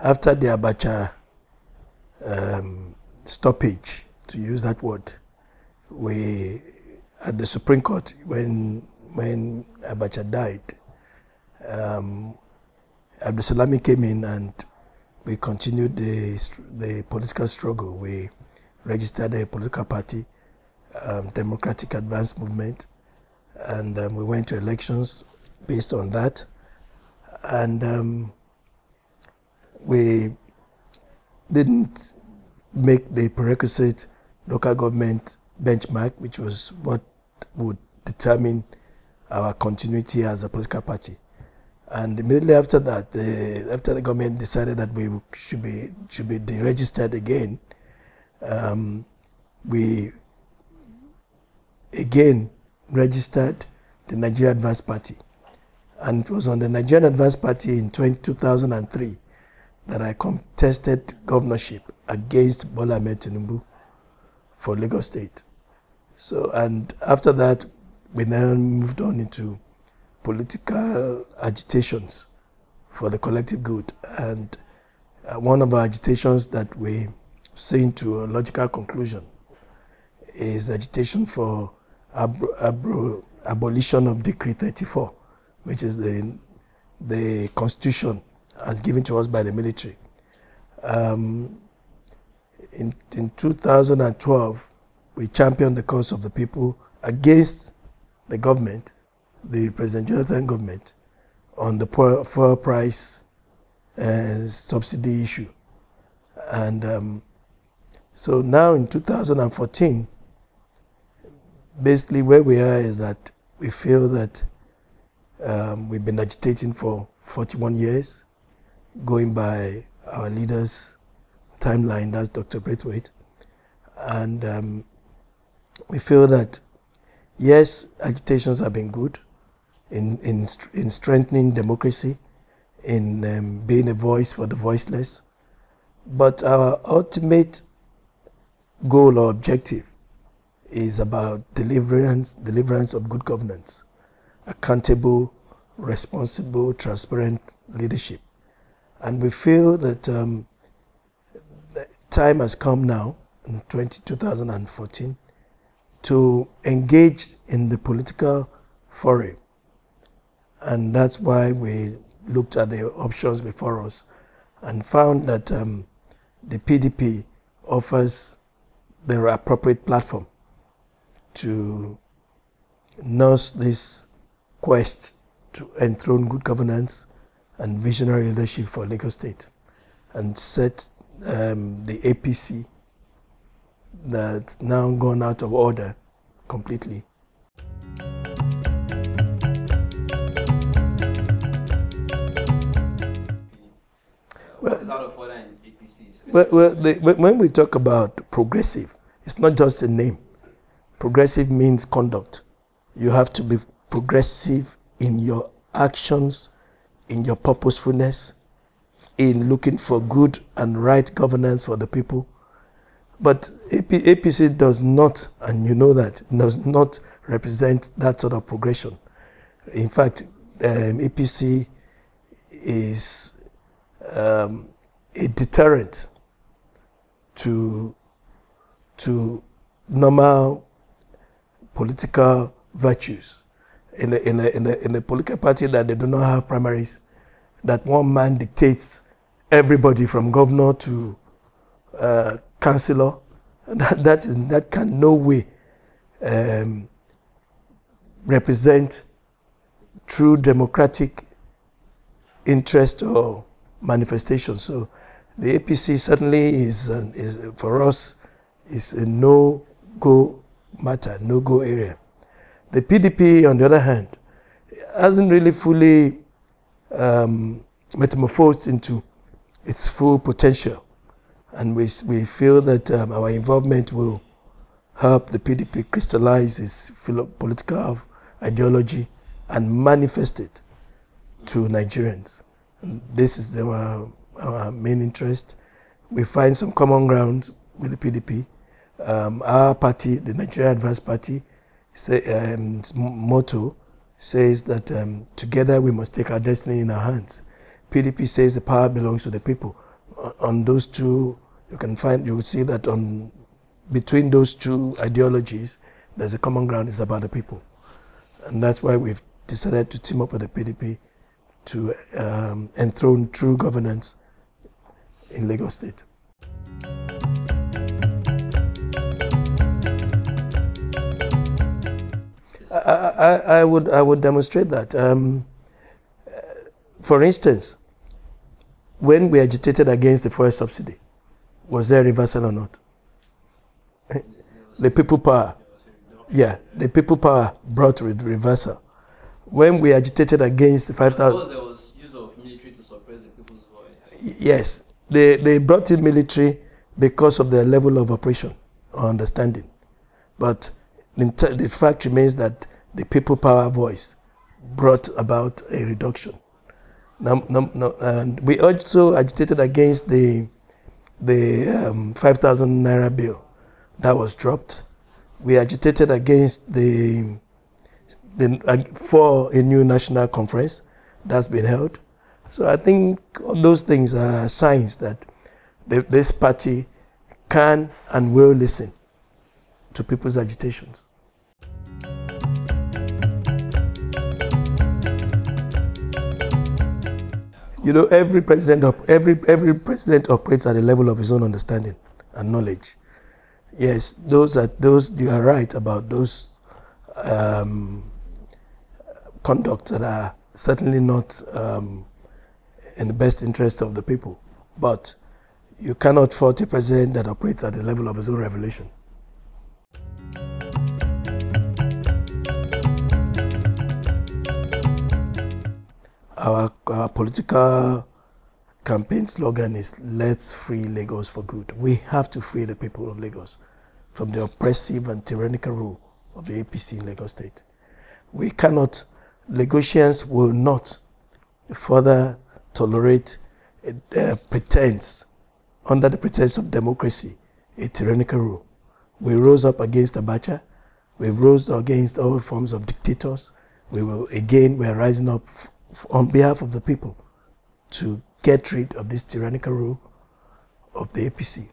after the Abacha stoppage, to use that word, we, at the Supreme Court, when Abacha died, Abdulsalami came in and we continued the political struggle. We registered a political party, Democratic Advance Movement, and we went to elections based on that. And we didn't make the prerequisite local government benchmark, which was what would determine our continuity as a political party. And immediately after that, after the government decided that we should be deregistered again, we again registered the Nigerian Advance Party. And it was on the Nigerian Advance Party in 2003 that I contested governorship against Bola Ahmed Tinubu for Lagos State. So, and after that, we then moved on into political agitations for the collective good. And one of our agitations that we seen to a logical conclusion is agitation for abolition of Decree 34, which is the constitution as given to us by the military. In 2012, we championed the cause of the people against the government, the President Jonathan government, on the fuel price subsidy issue. And so now in 2014, basically where we are is that we feel that we've been agitating for 41 years, going by our leader's timeline, that's Dr. Braithewaite. And we feel that, yes, agitations have been good in strengthening democracy, in being a voice for the voiceless. But our ultimate goal or objective is about deliverance of good governance, accountable, responsible, transparent leadership. And we feel that the time has come now, in 2014, to engage in the political foray. And that's why we looked at the options before us and found that the PDP offers the appropriate platform to nurse this quest to enthrone good governance and visionary leadership for Lagos State, and set the APC that's now gone out of order completely. When we talk about progressive, it's not just a name. Progressive means conduct. You have to be progressive in your actions, in your purposefulness, in looking for good and right governance for the people. But APC does not, and you know that, does not represent that sort of progression. In fact, APC is a deterrent to normal political virtues. In a political party that they do not have primaries, that one man dictates everybody from governor to councillor, that can no way represent true democratic interest or manifestation. So the APC certainly is for us is a no-go matter, no-go area. The PDP, on the other hand, hasn't really fully metamorphosed into its full potential. And we feel that our involvement will help the PDP crystallize its political ideology and manifest it to Nigerians. And this is our main interest. We find some common ground with the PDP. Our party, the Nigerian Advance Party, motto says that together we must take our destiny in our hands. PDP says the power belongs to the people. on those two, you will see that between those two ideologies, there's a common ground. It's about the people. And that's why we've decided to team up with the PDP to enthrone true governance in Lagos State. I would demonstrate that. For instance, when we agitated against the fuel subsidy, was there a reversal or not? The people power. Yeah, the people power brought reversal. When we agitated against the 5,000... There was use of military to suppress the people's voice. Yes, they brought in military because of their level of operation or understanding. But the fact remains that the people power voice brought about a reduction. And we also agitated against the 5,000 naira bill that was dropped. We agitated against for a new national conference that's been held. So I think those things are signs that this party can and will listen to people's agitations. You know, every president operates at a level of his own understanding and knowledge. Yes, you are right about those conducts that are certainly not in the best interest of the people. But you cannot fault a president that operates at the level of his own revelation. Our political campaign slogan is, let's free Lagos for good. We have to free the people of Lagos from the oppressive and tyrannical rule of the APC in Lagos State. We cannot, Lagosians will not further tolerate pretense, under the pretense of democracy, a tyrannical rule. We rose up against Abacha. We rose against all forms of dictators. We are rising up on behalf of the people to get rid of this tyrannical rule of the APC.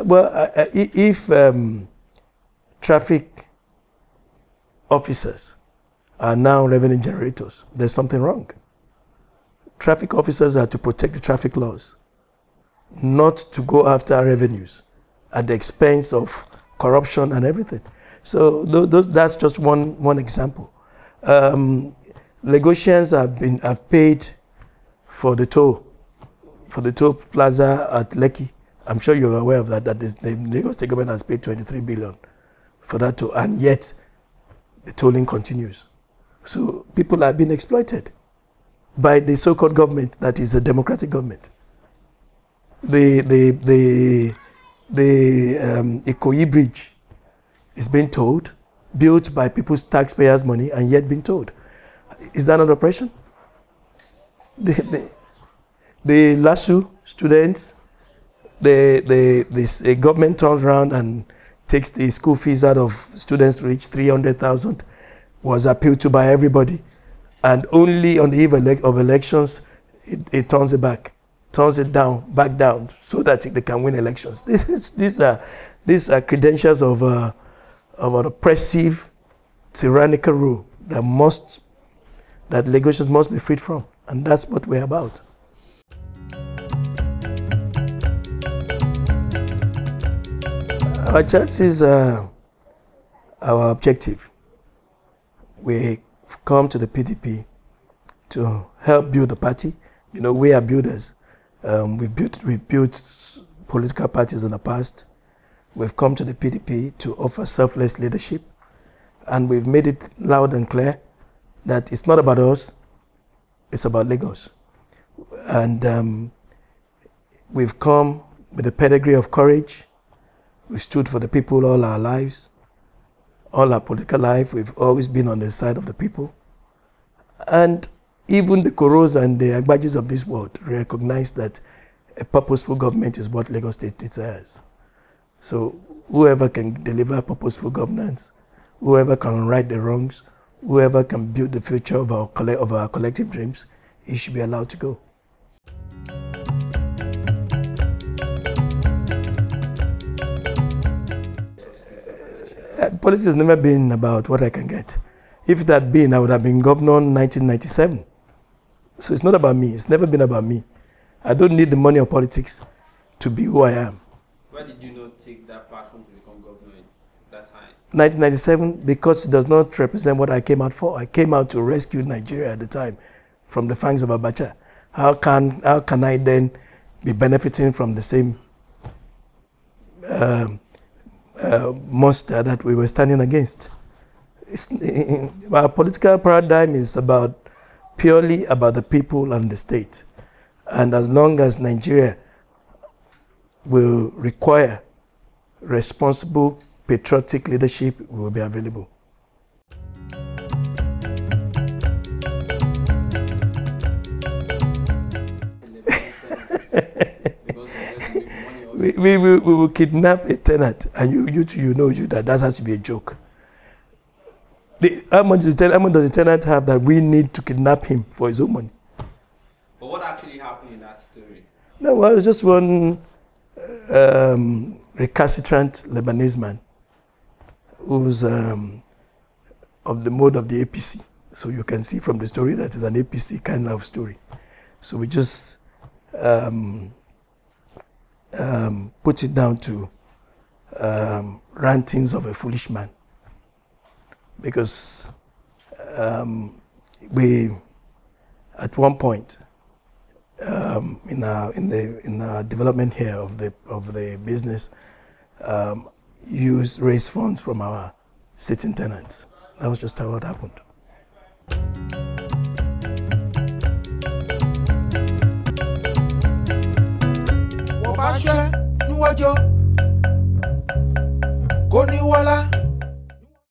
Well, if traffic officers are now revenue generators, there's something wrong. Traffic officers are to protect the traffic laws, not to go after revenues at the expense of corruption and everything. So that's just one example. Lagosians have paid for the toll plaza at Lekki. I'm sure you're aware of that. That the Lagos State Government has paid 23 billion for that toll, and yet the tolling continues. So people are being exploited by the so-called government that is a democratic government. The Ikoyi Bridge is being towed, built by people's taxpayers' money, and yet being towed. Is that not oppression? The LASU students, the government turns around and takes the school fees out of students to reach 300,000, was appealed to by everybody, and only on the eve of elections, it turns it back. Turns it back down, so that they can win elections. These are credentials of an oppressive, tyrannical rule that Lagosians must be freed from, and that's what we're about. Our chances are our objective. We come to the PDP to help build the party. You know, we are builders. We've built political parties in the past. We've come to the PDP to offer selfless leadership, and we've made it loud and clear that it's not about us, it's about Lagos. And we've come with a pedigree of courage. We've stood for the people all our lives, all our political life. We've always been on the side of the people. And even the Koros and the Agbajes of this world recognize that a purposeful government is what Lagos State desires. So whoever can deliver purposeful governance, whoever can right the wrongs, whoever can build the future of our collective dreams, he should be allowed to go. Politics has never been about what I can get. If it had been, I would have been governor in 1997. So it's not about me. It's never been about me. I don't need the money of politics to be who I am. Why did you not take that platform to become governor at that time? 1997, because it does not represent what I came out for. I came out to rescue Nigeria at the time from the fangs of Abacha. How can I then be benefiting from the same monster that we were standing against? Our political paradigm is purely about the people and the state. And as long as Nigeria will require responsible, patriotic leadership, we will be available. We will kidnap a tenant, and you know that has to be a joke. How much does the tenant have that we need to kidnap him for his own money? But what actually happened in that story? No, well, it was just one recalcitrant Lebanese man who's of the mode of the APC. So you can see from the story that it's an APC kind of story. So we just put it down to rantings of a foolish man. Because we, at one point, in our development here of the business, raise funds from our sitting tenants. That was just how it happened. Koniwala